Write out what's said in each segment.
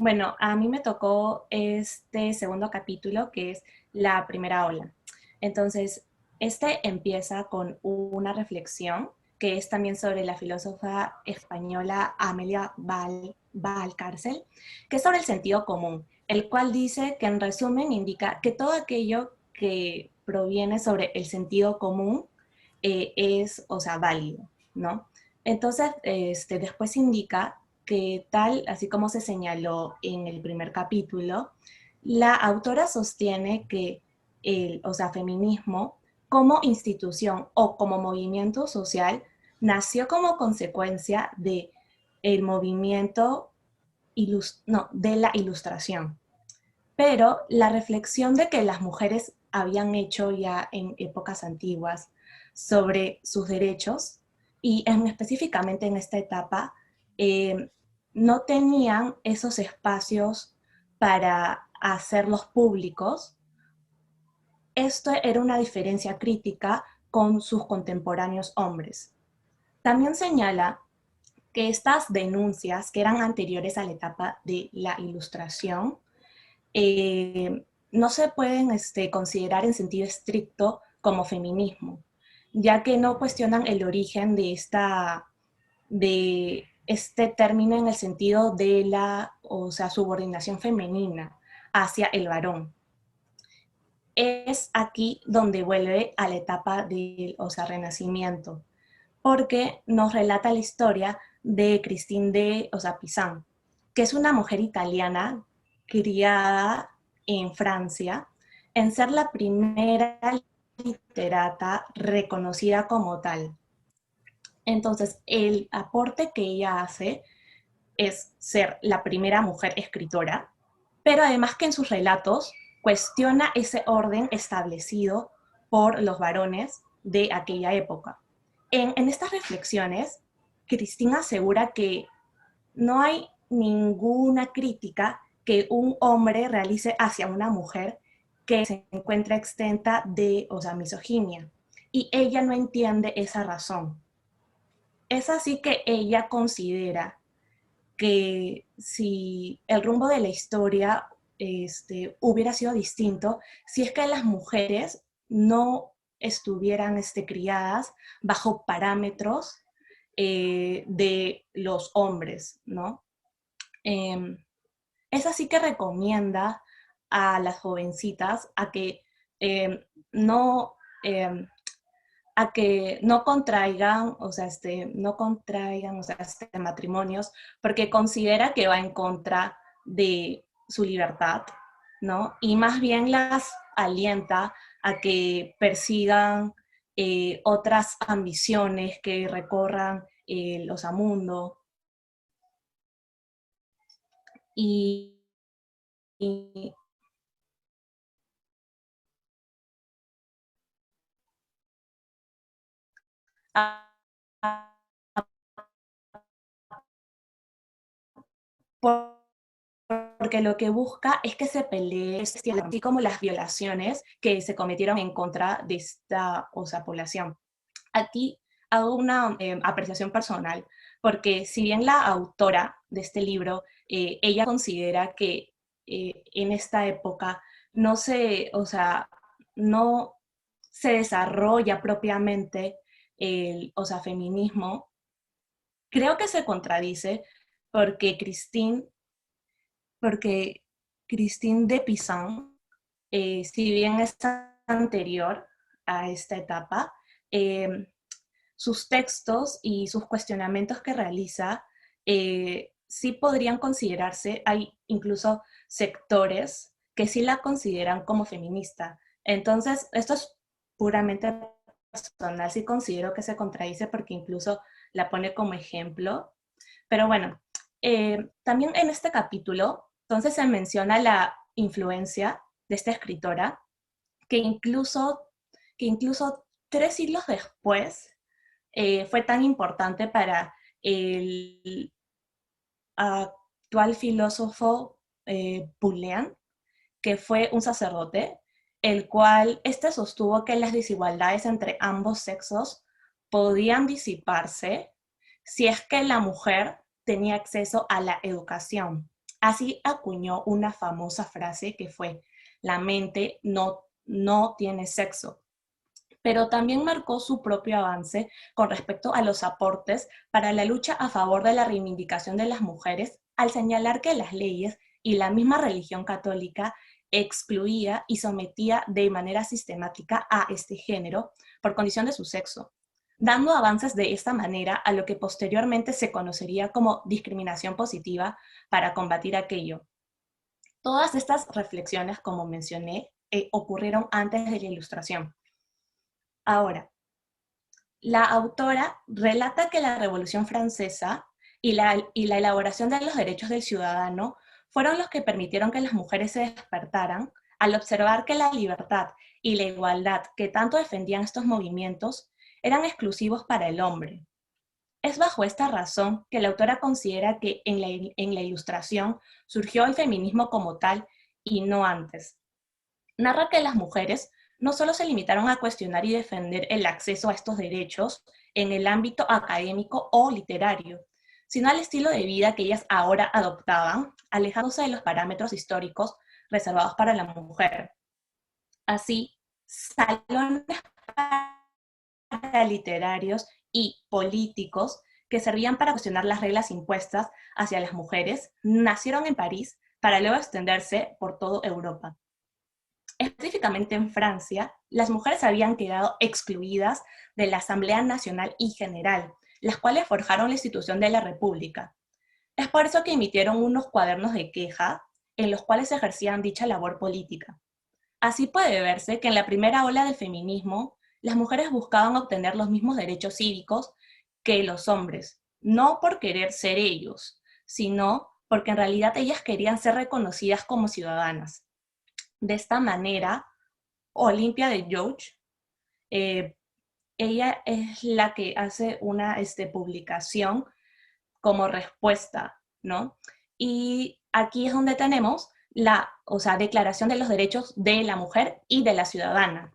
Bueno, a mí me tocó este segundo capítulo, que es la primera ola. Entonces, este empieza con una reflexión que es también sobre la filósofa española Amelia Valcárcel, que es sobre el sentido común, el cual dice que en resumen indica que todo aquello que proviene sobre el sentido común es, o sea, válido, ¿no? Entonces, después indica que tal, así como se señaló en el primer capítulo, la autora sostiene que o sea, feminismo como institución o como movimiento social nació como consecuencia de el movimiento no, de la ilustración. Pero la reflexión de que las mujeres habían hecho ya en épocas antiguas sobre sus derechos y específicamente en esta etapa, eh, no tenían esos espacios para hacerlos públicos. Esto era una diferencia crítica con sus contemporáneos hombres. También señala que estas denuncias, que eran anteriores a la etapa de la ilustración, no se pueden considerar en sentido estricto como feminismo, ya que no cuestionan el origen de este término en el sentido de la, o sea, subordinación femenina hacia el varón. Es aquí donde vuelve a la etapa del, o sea, Renacimiento, porque nos relata la historia de Christine de, o sea, Pizan, que es una mujer italiana criada en Francia, en ser la primera literata reconocida como tal. Entonces, el aporte que ella hace es ser la primera mujer escritora, pero además que en sus relatos cuestiona ese orden establecido por los varones de aquella época. En estas reflexiones, Cristina asegura que no hay ninguna crítica que un hombre realice hacia una mujer que se encuentra exenta de, o sea, misoginia. Y ella no entiende esa razón. Es así que ella considera que si el rumbo de la historia hubiera sido distinto, si es que las mujeres no estuvieran criadas bajo parámetros de los hombres, ¿no? Eh, es así que recomienda a las jovencitas no, eh, a que no contraigan, o sea, no contraigan, o sea, matrimonios, porque considera que va en contra de su libertad, ¿no? Y más bien las alienta a que persigan otras ambiciones, que recorran los mundo. Y, y a, a, porque lo que busca es que se pelee, así como las violaciones que se cometieron en contra de esta, o sea, población. Aquí hago una apreciación personal, porque si bien la autora de este libro, ella considera que en esta época no se, o sea, no se desarrolla propiamente el, o sea, feminismo, creo que se contradice porque porque Christine de Pizan, si bien es anterior a esta etapa, sus textos y sus cuestionamientos que realiza sí podrían considerarse, hay incluso sectores que sí la consideran como feminista. Entonces, esto es puramente personal, sí considero que se contradice porque incluso la pone como ejemplo. Pero bueno, también en este capítulo, entonces se menciona la influencia de esta escritora, que incluso, que incluso 3 siglos después fue tan importante para el actual filósofo Boolean, que fue un sacerdote, el cual sostuvo que las desigualdades entre ambos sexos podían disiparse si es que la mujer tenía acceso a la educación. Así acuñó una famosa frase que fue: la mente no tiene sexo, pero también marcó su propio avance con respecto a los aportes para la lucha a favor de la reivindicación de las mujeres, al señalar que las leyes y la misma religión católica excluía y sometía de manera sistemática a este género por condición de su sexo, dando avances de esta manera a lo que posteriormente se conocería como discriminación positiva para combatir aquello. Todas estas reflexiones, como mencioné, ocurrieron antes de la Ilustración. Ahora, la autora relata que la Revolución Francesa y la elaboración de los derechos del ciudadano fueron los que permitieron que las mujeres se despertaran al observar que la libertad y la igualdad que tanto defendían estos movimientos eran exclusivos para el hombre. Es bajo esta razón que la autora considera que en la Ilustración surgió el feminismo como tal y no antes. Narra que las mujeres no solo se limitaron a cuestionar y defender el acceso a estos derechos en el ámbito académico o literario, sino al estilo de vida que ellas ahora adoptaban, alejándose de los parámetros históricos reservados para la mujer. Así, salones literarios y políticos que servían para cuestionar las reglas impuestas hacia las mujeres nacieron en París para luego extenderse por toda Europa. Específicamente en Francia, las mujeres habían quedado excluidas de la Asamblea Nacional y General, las cuales forjaron la institución de la República. Es por eso que emitieron unos cuadernos de queja en los cuales ejercían dicha labor política. Así puede verse que en la primera ola del feminismo, las mujeres buscaban obtener los mismos derechos cívicos que los hombres, no por querer ser ellos, sino porque en realidad ellas querían ser reconocidas como ciudadanas. De esta manera, Olympia de Gouges, ella es la que hace una publicación como respuesta, ¿no? Y aquí es donde tenemos la, Declaración de los Derechos de la Mujer y de la Ciudadana.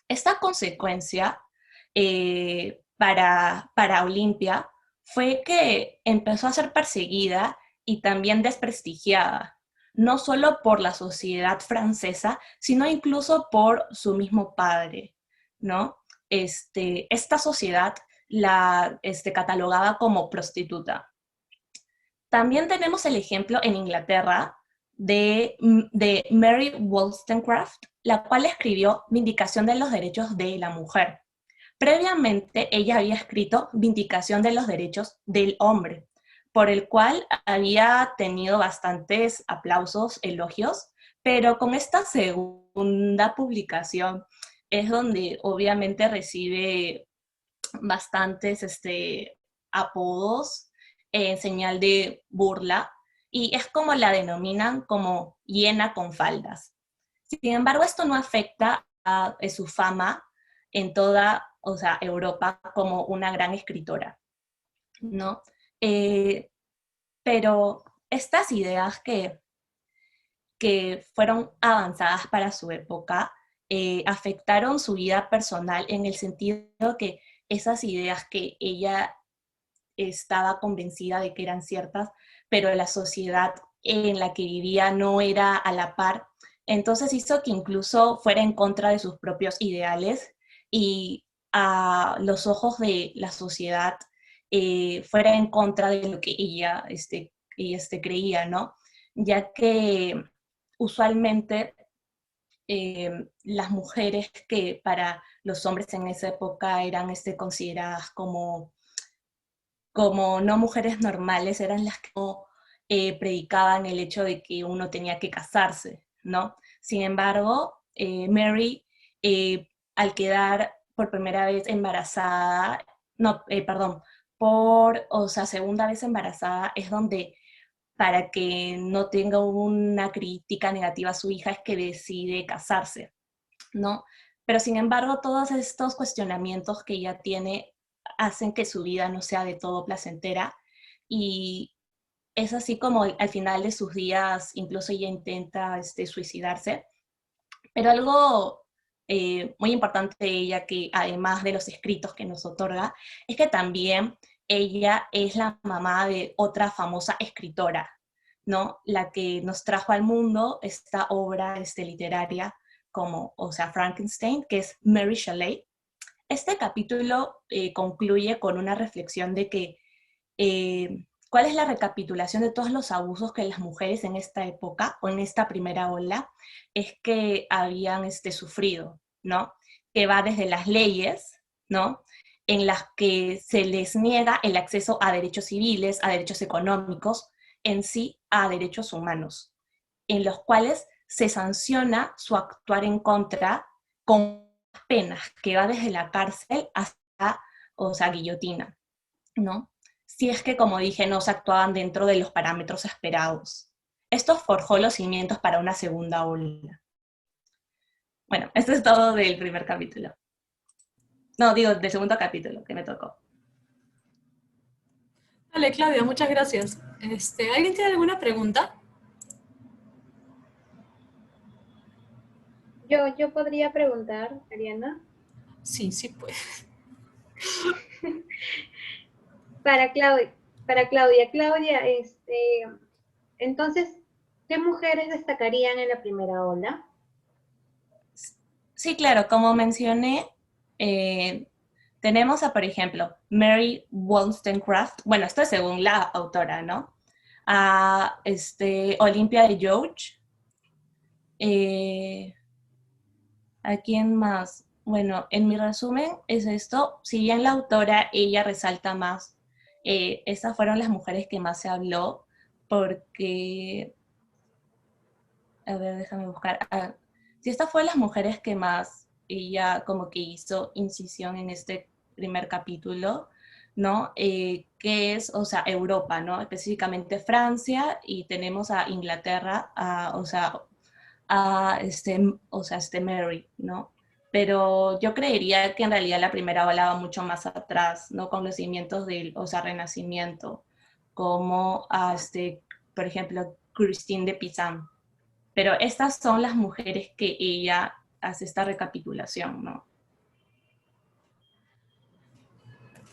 Esta consecuencia para Olimpia fue que empezó a ser perseguida y también desprestigiada, no solo por la sociedad francesa, sino incluso por su mismo padre, ¿no? Esta sociedad la catalogaba como prostituta. También tenemos el ejemplo en Inglaterra de Mary Wollstonecraft, la cual escribió Vindicación de los Derechos de la Mujer. Previamente, ella había escrito Vindicación de los Derechos del Hombre, por el cual había tenido bastantes aplausos, elogios, pero con esta segunda publicación es donde obviamente recibe bastantes apodos en señal de burla, y es como la denominan como hiena con faldas. Sin embargo, esto no afecta a su fama en toda, Europa como una gran escritora, ¿no? Pero estas ideas que fueron avanzadas para su época afectaron su vida personal en el sentido que esas ideas que ella estaba convencida de que eran ciertas, pero la sociedad en la que vivía no era a la par, entonces hizo que incluso fuera en contra de sus propios ideales y a los ojos de la sociedad fuera en contra de lo que ella creía, ¿no? Ya que usualmente las mujeres que para los hombres en esa época eran consideradas como no mujeres normales, eran las que no predicaban el hecho de que uno tenía que casarse, ¿no? Sin embargo, Mary, al quedar por primera vez embarazada, no, perdón, segunda vez embarazada, es donde, para que no tenga una crítica negativa a su hija, es que decide casarse, ¿no? Pero sin embargo, todos estos cuestionamientos que ella tiene hacen que su vida no sea de todo placentera, y es así como al final de sus días incluso ella intenta suicidarse. Pero algo muy importante de ella, que además de los escritos que nos otorga, es que también ella es la mamá de otra famosa escritora, ¿no? La que nos trajo al mundo esta obra literaria como, o sea, Frankenstein, que es Mary Shelley. Este capítulo concluye con una reflexión de que cuál es la recapitulación de todos los abusos que las mujeres en esta época o en esta primera ola es que habían sufrido, ¿no? Que va desde las leyes, ¿no? En las que se les niega el acceso a derechos civiles, a derechos económicos, en sí a derechos humanos, en los cuales se sanciona su actuar en contra con penas que va desde la cárcel hasta, o sea, guillotina, ¿no? Si es que, como dije, no se actuaban dentro de los parámetros esperados. Esto forjó los cimientos para una segunda ola. Bueno, esto es todo del primer capítulo. No, digo, del segundo capítulo que me tocó. Vale, Claudia, muchas gracias. ¿Alguien tiene alguna pregunta? Yo podría preguntar, Ariana, Sí, sí, pues. para Claudia, Claudia, entonces, ¿qué mujeres destacarían en la primera ola? Sí, claro, como mencioné, tenemos a, por ejemplo, Mary Wollstonecraft, bueno, esto es según la autora, ¿no? A Olympia de George, ¿a quién más? Bueno, en mi resumen es esto. Si bien la autora, ella resalta más, esas fueron las mujeres que más se habló, porque, a ver, déjame buscar. Si estas fueron las mujeres que más ella como que hizo incisión en este primer capítulo, ¿no? Que es, o sea, Europa, ¿no? Específicamente Francia, y tenemos a Inglaterra, o sea, Mary, ¿no? Pero yo creería que en realidad la primera ola va mucho más atrás, ¿no? Con los cimientos del, o sea, Renacimiento, como por ejemplo, Christine de Pizan. Pero estas son las mujeres que ella hace esta recapitulación, ¿no?